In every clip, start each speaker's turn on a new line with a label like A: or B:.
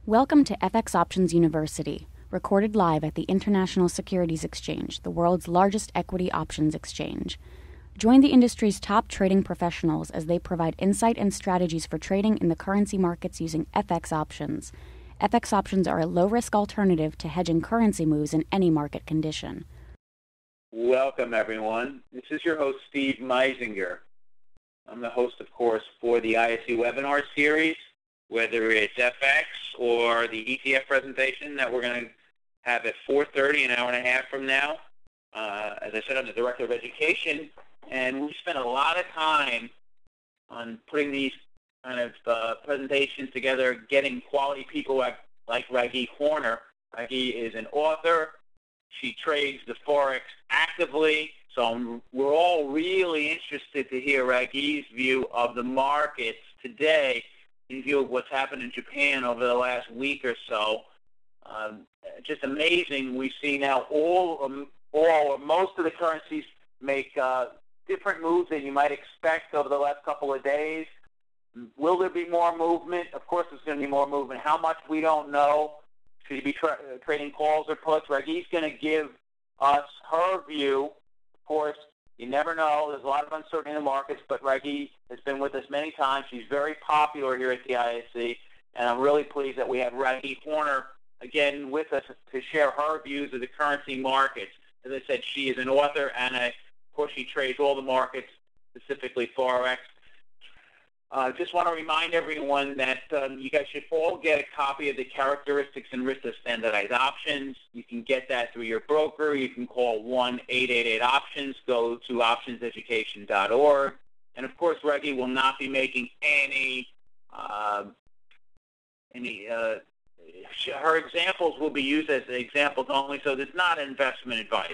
A: Welcome to FX Options University, recorded live at the International Securities Exchange, the world's largest equity options exchange. Join the industry's top trading professionals as they provide insight and strategies for trading in the currency markets using FX options. FX options are a low-risk alternative to hedging currency moves in any market condition.
B: Welcome, everyone. This is your host, Steve Meisinger. I'm the host, of course, for the ISE webinar series, whether it's FX or the ETF presentation that we're going to have at 4:30, an hour and a half from now. As I said, I'm the Director of Education, and we spent a lot of time on putting these kind of presentations together, getting quality people like Raghi Horner. Raghi is an author. She trades the Forex actively, so we're all really interested to hear Raghi's view of the markets today in view of what's happened in Japan over the last week or so. Just amazing. We see now all or most of the currencies make different moves than you might expect over the last couple of days. Will there be more movement? Of course there's going to be more movement. How much, we don't know. Should you be trading calls or puts? Raghi's going to give us her view. Of course, you never know. There's a lot of uncertainty in the markets, but Raghi has been with us many times. She's very popular here at the ISE, and I'm really pleased that we have Raghi Horner again with us to share her views of the currency markets. As I said, she is an author, and of course she trades all the markets, specifically Forex. Just want to remind everyone that you guys should all get a copy of the Characteristics and Risks of Standardized Options. You can get that through your broker. You can call 1-888-OPTIONS. Go to optionseducation.org. And, of course, Raghi will not be making her examples will be used as examples only, so there's not investment advice.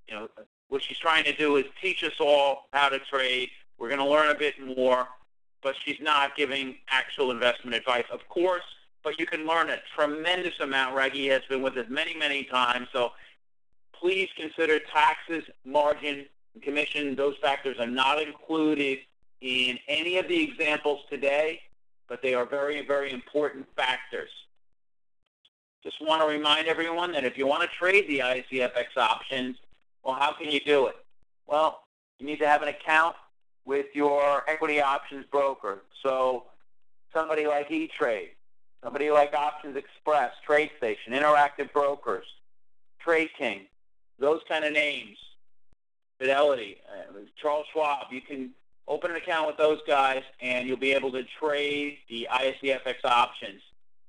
B: You know, what she's trying to do is teach us all how to trade. We're going to learn a bit more, but she's not giving actual investment advice, of course, but you can learn a tremendous amount. Raghi has been with us many, many times, so please consider taxes, margin, and commission. Those factors are not included in any of the examples today, but they are very, very important factors. Just want to remind everyone that if you want to trade the ISE FX options, well, how can you do it? Well, you need to have an account with your equity options broker. So somebody like E-Trade, somebody like Options Express, TradeStation, Interactive Brokers, Trade King, those kind of names, Fidelity, Charles Schwab. You can open an account with those guys and you'll be able to trade the ISE FX options.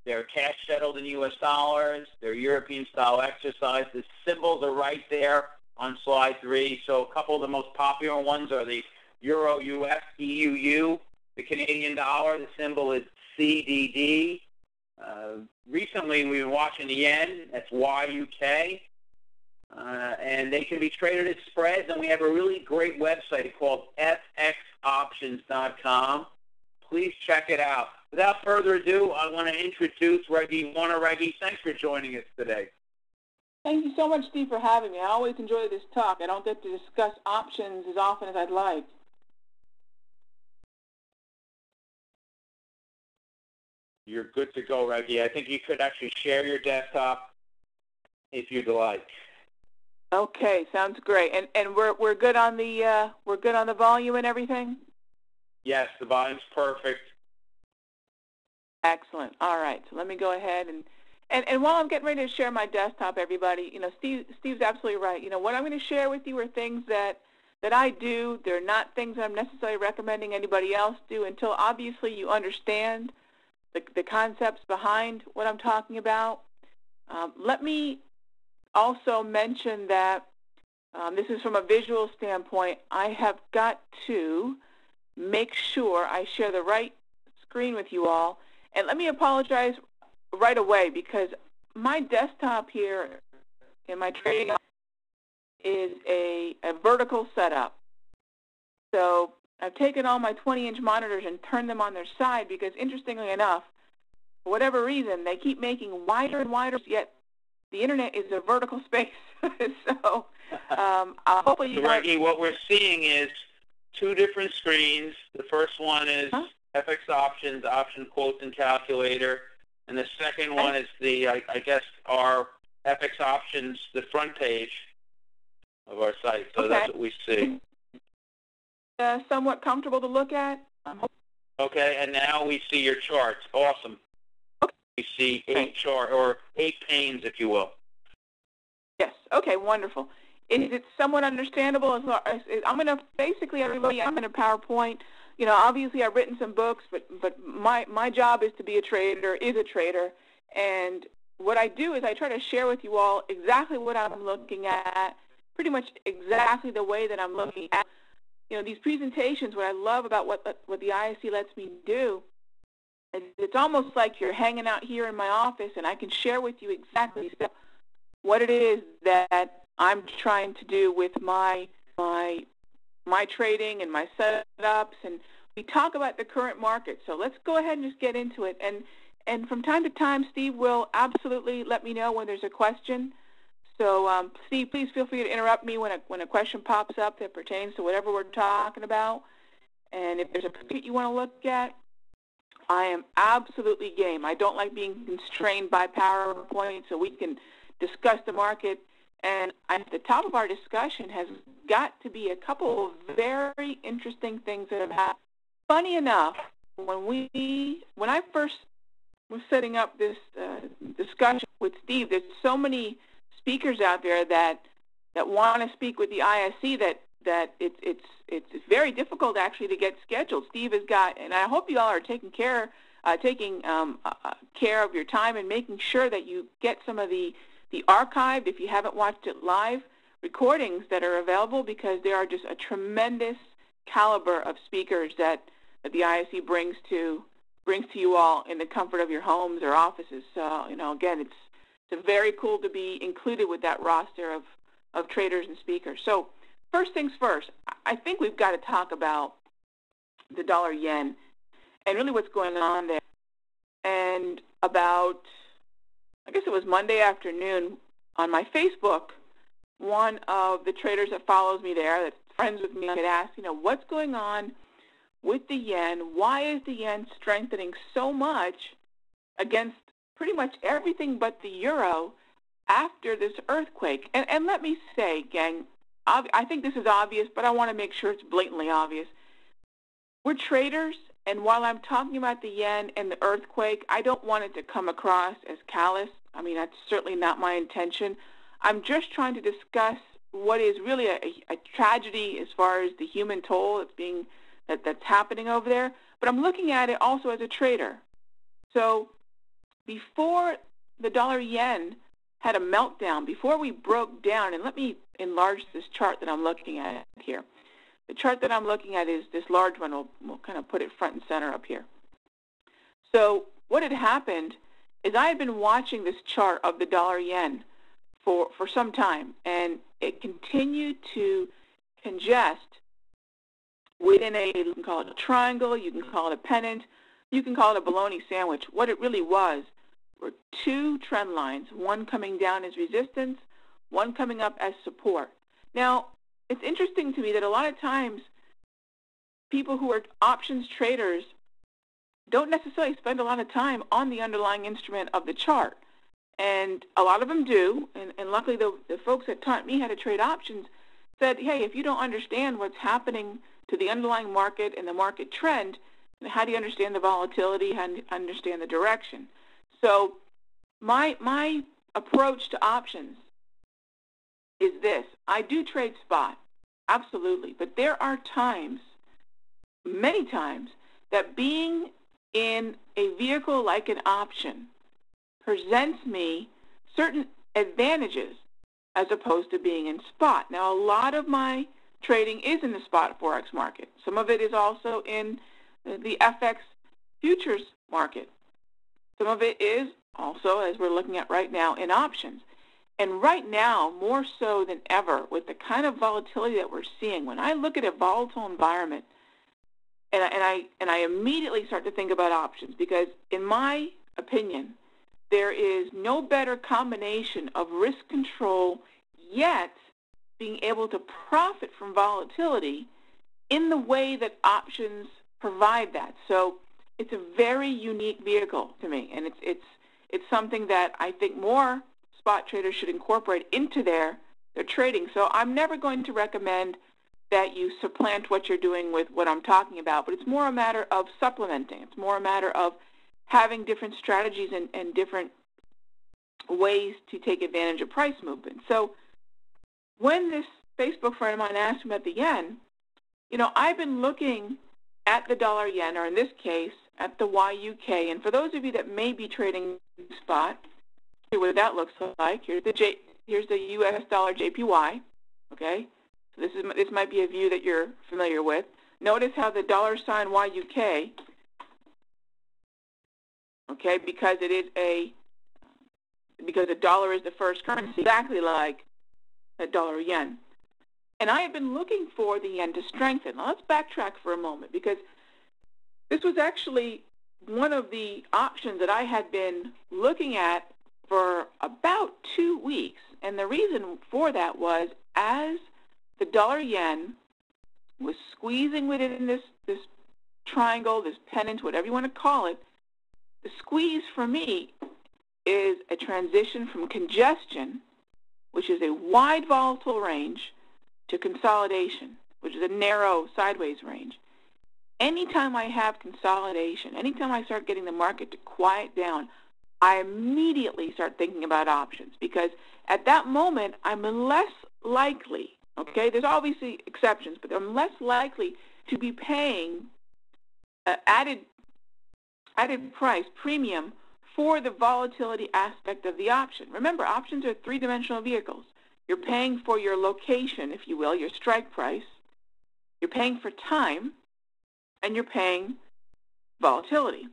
B: They're cash settled in US dollars. They're European style exercise. The symbols are right there on slide 3. So a couple of the most popular ones are the Euro US, EUU, the Canadian dollar, the symbol is CDD. Recently we've been watching the yen, that's YUK, and they can be traded at spreads, and we have a really great website called fxoptions.com. Please check it out. Without further ado, I want to introduce Raghi Horner. Raghi, thanks for joining us today.
C: Thank you so much, Steve, for having me. I always enjoy this talk. I don't get to discuss options as often as I'd like.
B: You're good to go, Raghi. I think you could actually share your desktop if you'd like.
C: Okay, sounds great. And we're good on the volume and everything?
B: Yes, the volume's perfect.
C: Excellent. All right. So let me go ahead and while I'm getting ready to share my desktop, everybody, you know, Steve's absolutely right. You know, what I'm going to share with you are things that I do. They're not things that I'm necessarily recommending anybody else do until obviously you understand the concepts behind what I'm talking about. Let me also mention that this is from a visual standpoint. I have got to make sure I share the right screen with you all. And let me apologize right away because my desktop here in my trading is a vertical setup. So I've taken all my 20-inch monitors and turned them on their side because, interestingly enough, for whatever reason, they keep making wider and wider, yet the Internet is a vertical space. So hopefully you
B: Raghi, what we're seeing is two different screens. The first one is FX options, option quotes and calculator. And the second one is I guess, our FX options, the front page of our site. So that's what we see.
C: Somewhat comfortable to look at.
B: Okay, and now we see your charts. Awesome.
C: Okay.
B: We see 8 panes, if you will.
C: Yes. Okay. Wonderful. Is it somewhat understandable? I'm going to basically, everybody, I'm in a PowerPoint. You know, obviously I've written some books, but my job is to be a trader, and what I do is I try to share with you all exactly what I'm looking at, pretty much exactly the way that I'm looking at. You know, these presentations, what I love about what the ISE lets me do, is it's almost like you're hanging out here in my office, and I can share with you exactly what it is that I'm trying to do with my trading and my setups, and we talk about the current market. So let's go ahead and just get into it. And from time to time, Steve will absolutely let me know when there's a question. So, Steve, please feel free to interrupt me when a question pops up that pertains to whatever we're talking about. And if there's a market you want to look at, I am absolutely game. I don't like being constrained by PowerPoint, so we can discuss the market. And at the top of our discussion has got to be a couple of very interesting things that have happened. Funny enough, when I first was setting up this discussion with Steve, there's so many speakers out there that want to speak with the ISE that it's very difficult actually to get scheduled. Steve has got, and I hope you all are taking care of your time and making sure that you get some of the archived, if you haven't watched it live, recordings that are available, because there are just a tremendous caliber of speakers that the ISE brings to you all in the comfort of your homes or offices. So, you know, again, it's very cool to be included with that roster of traders and speakers. So first things first, I think we've got to talk about the dollar-yen and really what's going on there. And about, I guess it was Monday afternoon, on my Facebook, one of the traders that follows me there, that's friends with me, had asked, you know, what's going on with the yen? Why is the yen strengthening so much against pretty much everything but the euro after this earthquake? And let me say, gang, I think this is obvious, but I want to make sure it's blatantly obvious. We're traders, and while I'm talking about the yen and the earthquake, I don't want it to come across as callous. I mean, that's certainly not my intention. I'm just trying to discuss what is really a tragedy as far as the human toll that's happening over there. But I'm looking at it also as a trader. So before the dollar-yen had a meltdown, before we broke down, and let me enlarge this chart that I'm looking at here. The chart that I'm looking at is this large one. We'll kind of put it front and center up here. So what had happened is I had been watching this chart of the dollar-yen for some time, and it continued to congest within you can call it a triangle, you can call it a pennant, you can call it a bologna sandwich. What it really was were two trend lines, one coming down as resistance, one coming up as support. Now, it's interesting to me that a lot of times people who are options traders don't necessarily spend a lot of time on the underlying instrument of the chart. And a lot of them do, and luckily the folks that taught me how to trade options said, hey, if you don't understand what's happening to the underlying market and the market trend, how do you understand the volatility, how do you understand the direction? So my approach to options is this. I do trade spot, absolutely, but there are times, many times, that being in a vehicle like an option presents me certain advantages as opposed to being in spot. Now, a lot of my trading is in the spot forex market. Some of it is also in the FX futures market. Some of it is also, as we're looking at right now, in options. And right now, more so than ever, with the kind of volatility that we're seeing, when I look at a volatile environment, and I immediately start to think about options, because in my opinion, there is no better combination of risk control yet being able to profit from volatility in the way that options provide that. So it's a very unique vehicle to me, and It's something that I think more spot traders should incorporate into their trading. So I'm never going to recommend that you supplant what you're doing with what I'm talking about, but it's more a matter of supplementing. It's more a matter of having different strategies and different ways to take advantage of price movement. So when this Facebook friend of mine asked me about the yen, I've been looking at the dollar yen, or in this case, at the YUK. And for those of you that may be trading spot, see what that looks like. Here's the U.S. dollar JPY. Okay, so this might be a view that you're familiar with. Notice how the dollar sign YUK. Okay, because the dollar is the first currency, exactly like the dollar yen. And I have been looking for the yen to strengthen. Now let's backtrack for a moment, because this was actually one of the options that I had been looking at for about 2 weeks. And the reason for that was, as the dollar yen was squeezing within this triangle, this pennant, whatever you want to call it, the squeeze for me is a transition from congestion, which is a wide volatile range, to consolidation, which is a narrow sideways range. Anytime I have consolidation, anytime I start getting the market to quiet down, I immediately start thinking about options, because at that moment I'm less likely, okay, there's obviously exceptions, but I'm less likely to be paying added price premium for the volatility aspect of the option. Remember, options are three-dimensional vehicles. You're paying for your location, if you will, your strike price. You're paying for time, and you're paying volatility.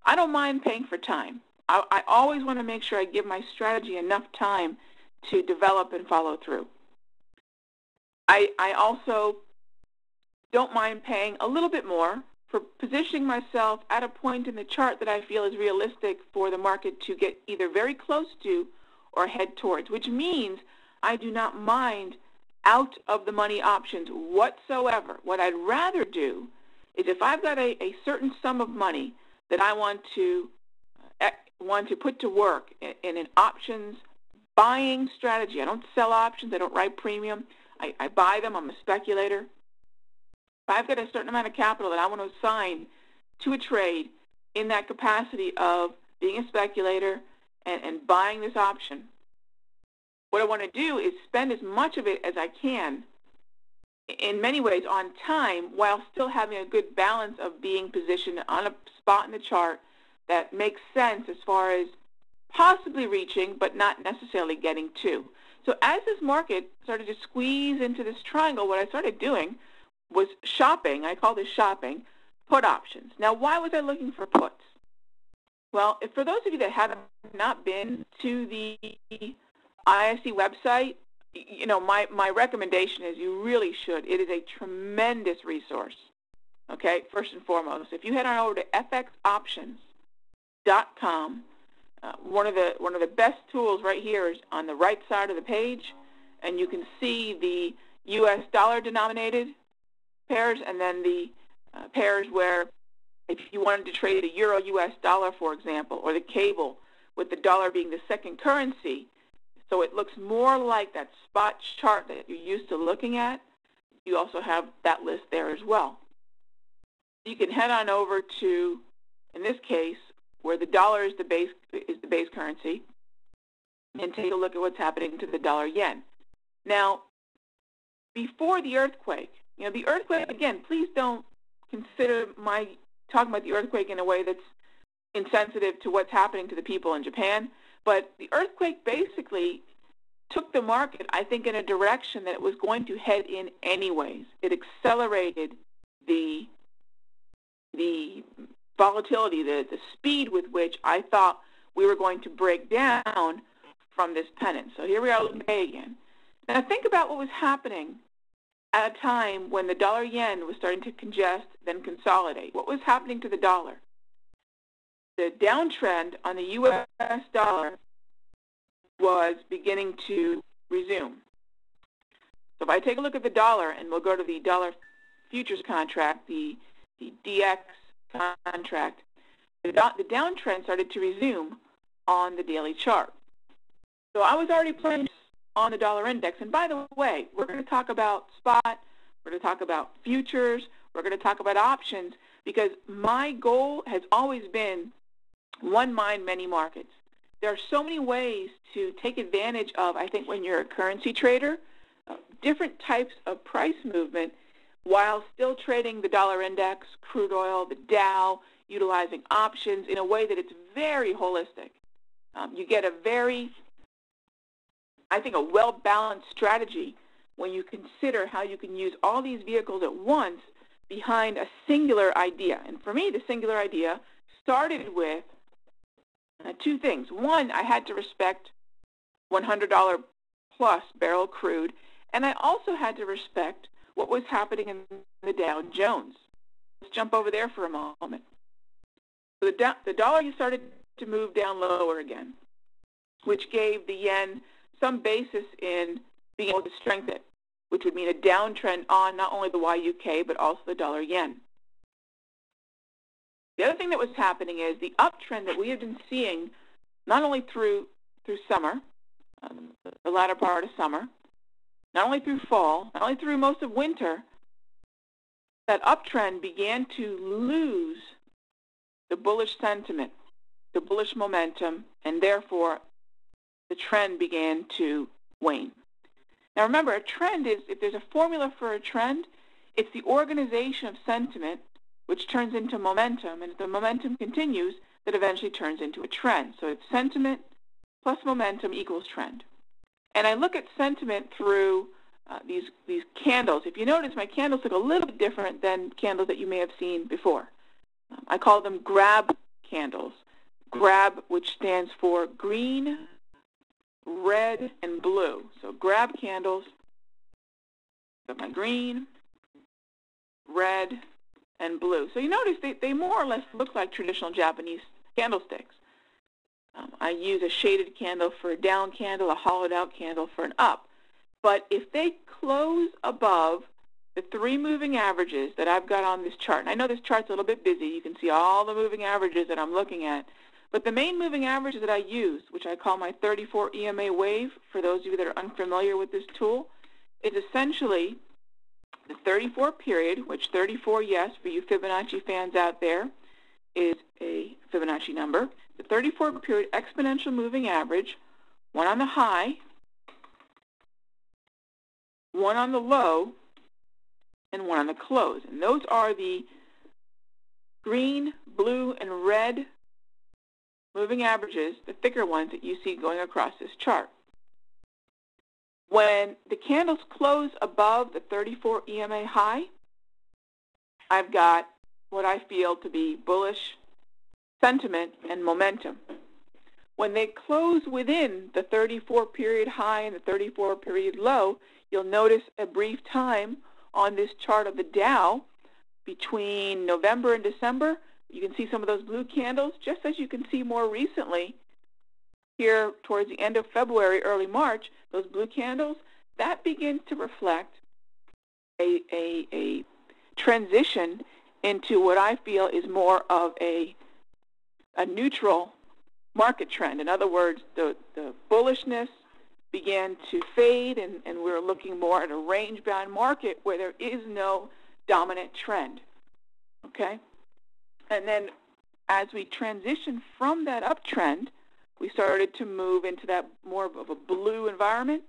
C: I don't mind paying for time. I always want to make sure I give my strategy enough time to develop and follow through. I also don't mind paying a little bit more for positioning myself at a point in the chart that I feel is realistic for the market to get either very close to or head towards, which means I do not mind out of the money options whatsoever. What I'd rather do is, if I've got a certain sum of money that I want to put to work in an options buying strategy. I don't sell options. I don't write premium. I buy them. I'm a speculator. If I've got a certain amount of capital that I want to assign to a trade in that capacity of being a speculator and buying this option, what I want to do is spend as much of it as I can, in many ways, on time, while still having a good balance of being positioned on a spot in the chart that makes sense as far as possibly reaching but not necessarily getting to. So as this market started to squeeze into this triangle, what I started doing was shopping. I call this shopping put options. Now, why was I looking for puts? Well, for those of you that have not been to the ISE website, my recommendation is you really should. It is a tremendous resource, okay, first and foremost. If you head on over to fxoptions.com, one of the best tools right here is on the right side of the page, and you can see the U.S. dollar denominated pairs, and then the pairs where, if you wanted to trade a euro U.S. dollar, for example, or the cable, with the dollar being the second currency, so it looks more like that spot chart that you're used to looking at. You also have that list there as well. You can head on over to, in this case, where the dollar is the base currency, and take a look at what's happening to the dollar yen. Now, before the earthquake, the earthquake, again, please don't consider my talking about the earthquake in a way that's insensitive to what's happening to the people in Japan. But the earthquake basically took the market, I think, in a direction that it was going to head in anyways. It accelerated the volatility, the speed with which I thought we were going to break down from this pennant. So here we are looking again. Now think about what was happening at a time when the dollar yen was starting to congest, then consolidate. What was happening to the dollar? The downtrend on the U.S. dollar was beginning to resume. So if I take a look at the dollar, and we'll go to the dollar futures contract, the DX contract, the downtrend started to resume on the daily chart. So I was already playing on the dollar index. And by the way, we're going to talk about spot, we're going to talk about futures, we're going to talk about options, because my goal has always been one mind, many markets. There are so many ways to take advantage of, I think, when you're a currency trader, different types of price movement while still trading the dollar index, crude oil, the Dow, utilizing options in a way that it's very holistic. You get a very, I think, a well-balanced strategy when you consider how you can use all these vehicles at once behind a singular idea. And for me, the singular idea started with two things. One, I had to respect $100 plus barrel crude, and I also had to respect what was happening in the Dow Jones. Let's jump over there for a moment. So the dollar started to move down lower again, which gave the yen some basis in being able to strengthen, which would mean a downtrend on not only the YUK but also the dollar yen. The other thing that was happening is the uptrend that we have been seeing not only through summer, the latter part of summer, not only through fall, not only through most of winter, that uptrend began to lose the bullish sentiment, the bullish momentum, and therefore the trend began to wane. Now remember, a trend is, if there's a formula for a trend, it's the organization of sentiment which turns into momentum, and if the momentum continues, that eventually turns into a trend. So it's sentiment plus momentum equals trend. And I look at sentiment through these candles. If you notice, my candles look a little bit different than candles that you may have seen before. I call them grab candles. Grab, which stands for green, red, and blue. So grab candles, got my green, red, and blue. So you notice they more or less look like traditional Japanese candlesticks. I use a shaded candle for a down candle, a hollowed out candle for an up. But if they close above the three moving averages that I've got on this chart, and I know this chart's a little bit busy, you can see all the moving averages that I'm looking at, but the main moving average that I use, which I call my 34 EMA wave, for those of you that are unfamiliar with this tool, is essentially the 34 period, which 34, yes, for you Fibonacci fans out there, is a Fibonacci number. The 34 period exponential moving average, one on the high, one on the low, and one on the close. And those are the green, blue, and red moving averages, the thicker ones that you see going across this chart. When the candles close above the 34 EMA high, I've got what I feel to be bullish sentiment and momentum. When they close within the 34 period high and the 34 period low, you'll notice a brief time on this chart of the Dow between November and December. You can see some of those blue candles, just as you can see more recently here towards the end of February, early March, those blue candles, that begins to reflect a transition into what I feel is more of a neutral market trend. In other words, the bullishness began to fade, and we're looking more at a range-bound market where there is no dominant trend, okay? And then as we transition from that uptrend, we started to move into that more of a blue environment.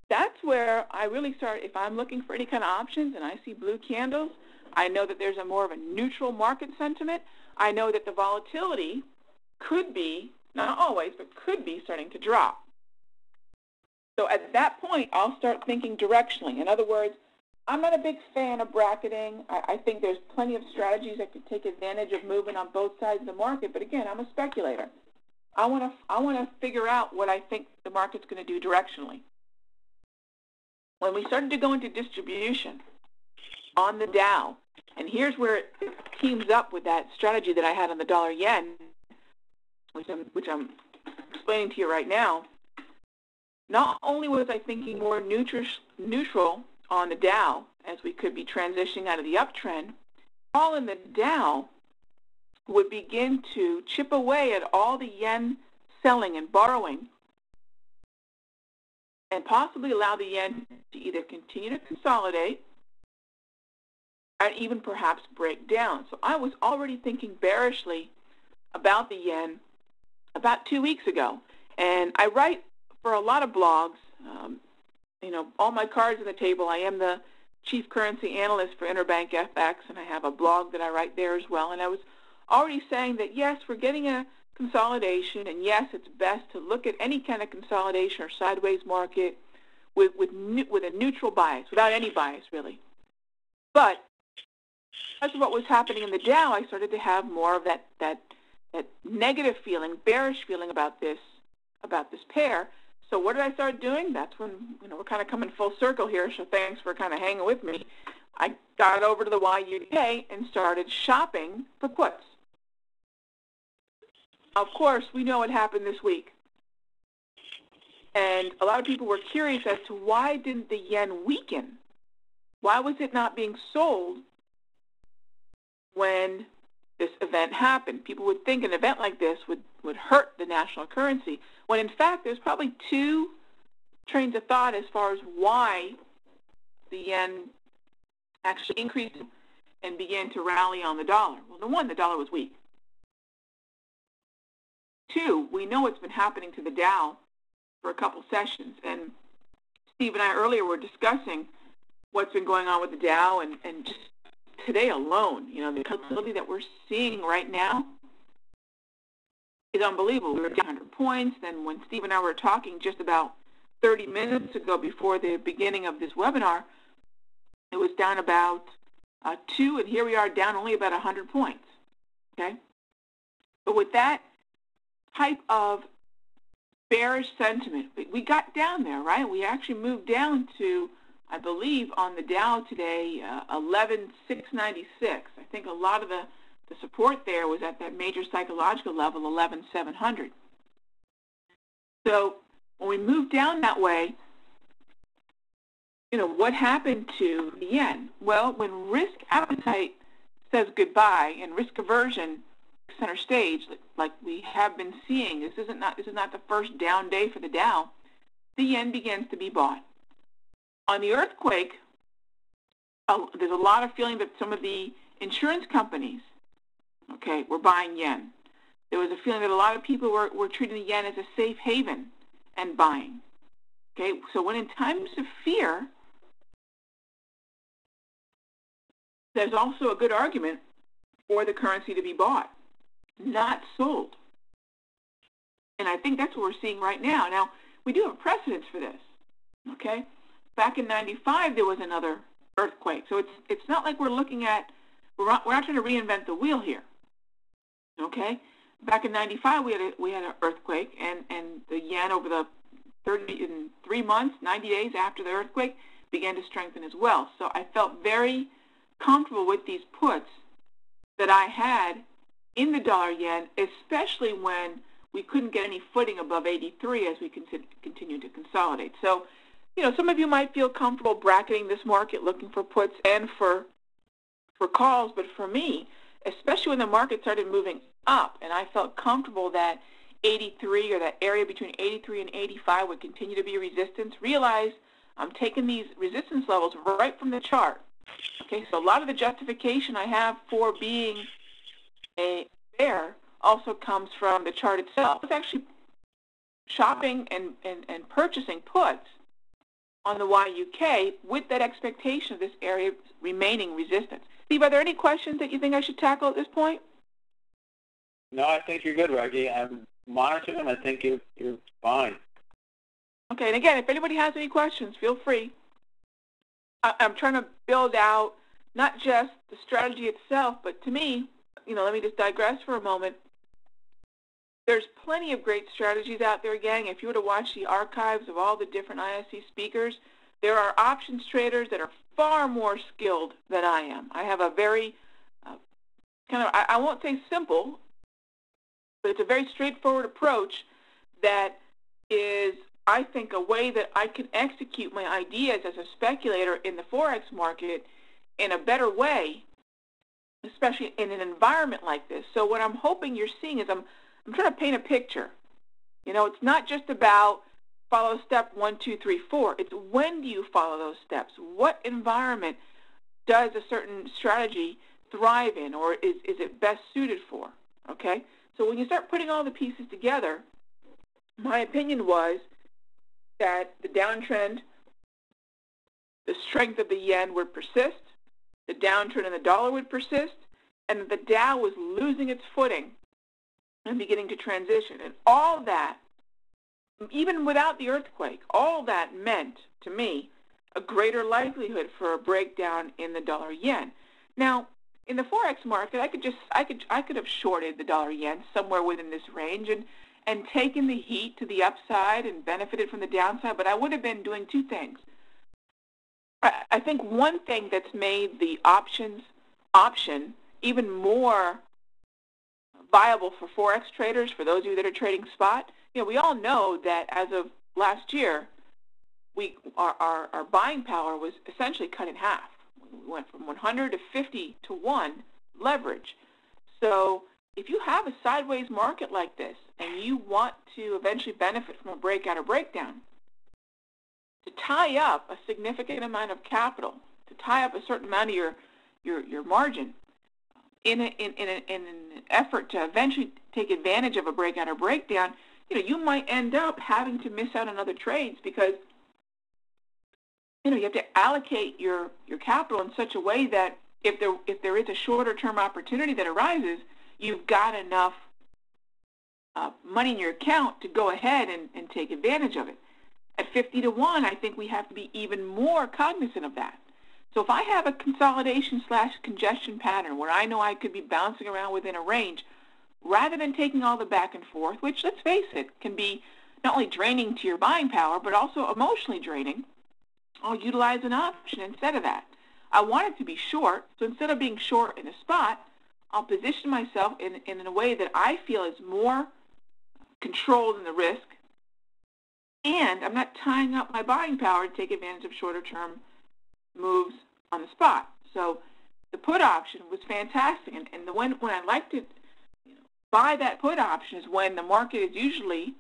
C: That's where I really start, if I'm looking for any kind of options and I see blue candles, I know that there's a more of a neutral market sentiment. I know that the volatility could be, not always, but could be starting to drop. So at that point, I'll start thinking directionally. In other words, I'm not a big fan of bracketing. I think there's plenty of strategies that could take advantage of movement on both sides of the market. But again, I'm a speculator. I want to figure out what I think the market's going to do directionally. When we started to go into distribution on the Dow, and here's where it teams up with that strategy that I had on the dollar yen, which I'm explaining to you right now. Not only was I thinking more neutral on the Dow, as we could be transitioning out of the uptrend, all in the Dow would begin to chip away at all the yen selling and borrowing, and possibly allow the yen to either continue to consolidate and even perhaps break down. So I was already thinking bearishly about the yen about 2 weeks ago. And I write for a lot of blogs, all my cards on the table. I am the chief currency analyst for Interbank FX, and I have a blog that I write there as well. And I was already saying that, yes, we're getting a consolidation, and yes, it's best to look at any kind of consolidation or sideways market with a neutral bias, without any bias, really. But because of what was happening in the Dow, I started to have more of that negative feeling, bearish feeling about this pair. So what did I start doing? That's when, we're kind of coming full circle here, so thanks for kind of hanging with me. I got over to the YUK and started shopping for puts. Of course, we know what happened this week. And a lot of people were curious as to why didn't the yen weaken? Why was it not being sold when this event happened? People would think an event like this would hurt the national currency, when in fact there's probably two trains of thought as far as why the yen actually increased and began to rally on the dollar. Well, one, the dollar was weak. Two, we know what's been happening to the Dow for a couple sessions, and Steve and I earlier were discussing what's been going on with the Dow, and just today alone, the volatility that we're seeing right now is unbelievable. We were down 100 points. Then when Steve and I were talking just about 30 minutes ago before the beginning of this webinar, it was down about 2, and here we are down only about 100 points, okay? But with that type of bearish sentiment, we got down there, right? We actually moved down to, I believe, on the Dow today, 11,696. I think a lot of the support there was at that major psychological level, 11,700. So when we moved down that way, what happened to the yen? Well, when risk appetite says goodbye and risk aversion center stage, like we have been seeing, this is not the first down day for the Dow, the yen begins to be bought. On the earthquake, there's a lot of feeling that some of the insurance companies, were buying yen. There was a feeling that a lot of people were treating the yen as a safe haven and buying. So when in times of fear, there's also a good argument for the currency to be bought, not sold. And I think that's what we're seeing right now. Now, we do have precedents for this, Back in 95, there was another earthquake. So it's not like we're not trying to reinvent the wheel here, Back in 95, we had an earthquake, and the yen over the 3 months, 90 days after the earthquake, began to strengthen as well. So I felt very comfortable with these puts that I had in the dollar yen, especially when we couldn't get any footing above 83 as we continue to consolidate. So, some of you might feel comfortable bracketing this market, looking for puts and for calls, but for me, especially when the market started moving up, and I felt comfortable that 83 or that area between 83 and 85 would continue to be resistance, realize I'm taking these resistance levels right from the chart. So a lot of the justification I have for being a bear also comes from the chart itself. It's actually shopping and purchasing puts on the YUK with that expectation of this area remaining resistance. Steve, are there any questions that you think I should tackle at this point?
B: No, I think you're good, Reggie. I'm monitoring them. I think you're fine.
C: Okay, and again, if anybody has any questions, feel free. I'm trying to build out not just the strategy itself, but to me, let me just digress for a moment. There's plenty of great strategies out there, gang. If you were to watch the archives of all the different ISC speakers, there are options traders that are far more skilled than I am. I have a very I won't say simple, but it's a very straightforward approach that is, I think, a way that I can execute my ideas as a speculator in the Forex market in a better way, especially in an environment like this. So what I'm hoping you're seeing is I'm trying to paint a picture. It's not just about follow step 1, 2, 3, 4. It's when do you follow those steps? What environment does a certain strategy thrive in, or is it best suited for? Okay? So when you start putting all the pieces together, my opinion was that the downtrend, the strength of the yen would persist, the downtrend in the dollar would persist, and that the Dow was losing its footing and beginning to transition. And all that, even without the earthquake, all that meant, to me, a greater likelihood for a breakdown in the dollar-yen. Now, in the Forex market, I could have shorted the dollar-yen somewhere within this range and taken the heat to the upside and benefited from the downside, but I would have been doing two things. I think one thing that's made the option even more viable for Forex traders, for those of you that are trading spot, we all know that as of last year, our buying power was essentially cut in half. We went from 100 to 50 to 1 leverage. So if you have a sideways market like this and you want to eventually benefit from a breakout or breakdown, to tie up a significant amount of capital, to tie up a certain amount of your margin in an effort to eventually take advantage of a breakout or breakdown, you might end up having to miss out on other trades because you have to allocate your capital in such a way that if there is a shorter term opportunity that arises, you've got enough money in your account to go ahead and take advantage of it. At 50 to 1, I think we have to be even more cognizant of that. So if I have a consolidation/congestion pattern where I know I could be bouncing around within a range, rather than taking all the back and forth, which, let's face it, can be not only draining to your buying power, but also emotionally draining, I'll utilize an option instead of that. I want it to be short, so instead of being short in a spot, I'll position myself in a way that I feel is more controlled in the risk, and I'm not tying up my buying power to take advantage of shorter-term moves on the spot. So the put option was fantastic, and when I like to buy that put option is when the market is usually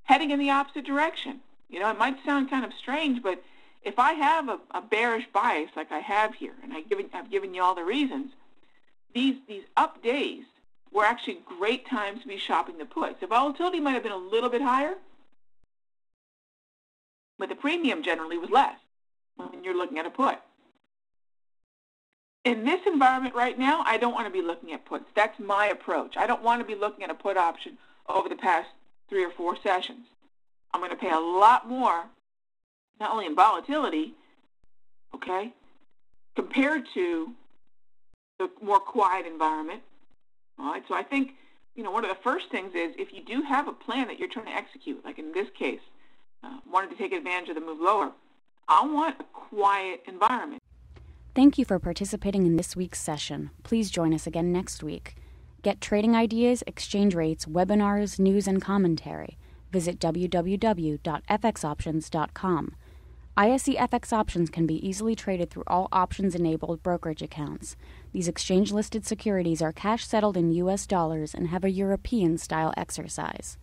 C: heading in the opposite direction. It might sound kind of strange, but if I have a bearish bias like I have here, and I've given you all the reasons, these up days were actually great times to be shopping the puts. The volatility might have been a little bit higher, but the premium generally was less when you're looking at a put. In this environment right now, I don't want to be looking at puts. That's my approach. I don't want to be looking at a put option over the past 3 or 4 sessions. I'm going to pay a lot more, not only in volatility, okay, compared to the more quiet environment. All right, so I think, one of the first things is if you do have a plan that you're trying to execute, like in this case, wanted to take advantage of the move lower, I want a quiet environment.
A: Thank you for participating in this week's session. Please join us again next week. Get trading ideas, exchange rates, webinars, news, and commentary. Visit www.fxoptions.com. ISE FX options can be easily traded through all options-enabled brokerage accounts. These exchange-listed securities are cash-settled in U.S. dollars and have a European-style exercise.